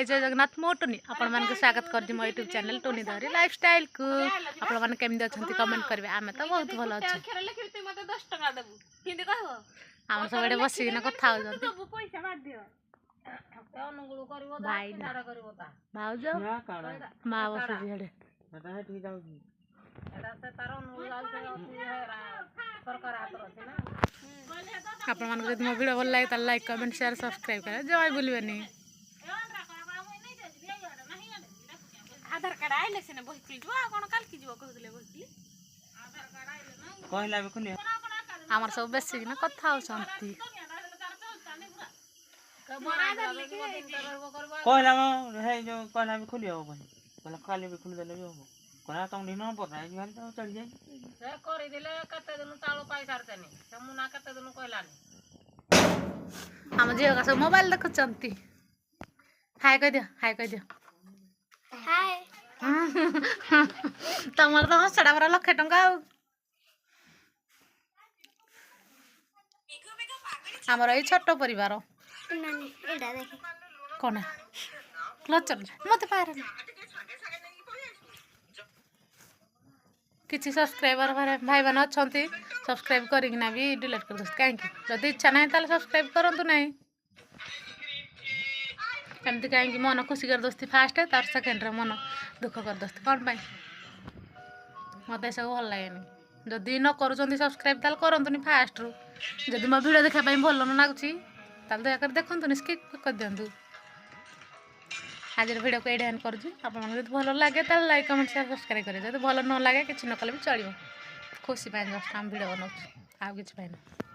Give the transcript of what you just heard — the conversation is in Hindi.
हाय जय जगन्नाथ मो टोनी आपण मानक स्वागत कर मो यूट्यूब चैनल टोनी धरी लाइफस्टाइल को आपण माने केमि अछंती कमेंट करबे आमे तो बहुत भलो अछि हम सब एडे बसी न कथा हो जंती भाई भाउज मां बसी हेडे एटा हेठी जाउ एटा से तार अनुगुल जाउ सरकार हाथ रछि ना आपण मानक जदि मो वीडियो भल लागे त लाइक कमेंट शेयर सब्सक्राइब करे जय भूलबेनी आधार कार्ड आइले से बही खुल जो कोन काल की जो कहले बही आधार कार्ड आइले न कहला बे खुले हमर सब बेसी न कथा हो संती कहला हे जो कहला बे खुलियो बही कहला काले बे खुल देले हो कहला तंग दिन पर ना जी तो चढ़ जाई से करि दिले कते दिन ताळो पाई सारतनी से मुना कते दिन कहलानी हम जे का सब मोबाइल देख चंती हाय कह दियो हाय तमर तो हसड़ा बरा लखे टंका हमर ए छोट परिवार नानी एडा देखे कोना क्लचर मते पारे किसी सब्सक्राइबर भाई बहन अच्छा सब्सक्राइब करना भी डिलीट कर दोस्त कहीं जब इच्छा ना ताले सब्सक्राइब करूँ ना एमती कहीं मन खुशी कर दोस्ती फास्ट है तार सेकेंड रे मन दुख कर दोस्ती कौन पाई मत सब भल लगे जदि न कर सब्सक्राइब ताल करतुनि फास्ट रू जदि मो वीडियो देखा भल न लगुच दयाकर देखुनि स्किप कर दिंतु आज वीडियो को एड एंड कर भल लगे तो लाइक कमेंट शेयर सब्सक्राइब करें जब भल न लगे कि न कले भी चलो खुशी पाए जस्ट हम वीडियो बनाऊँ आउ कि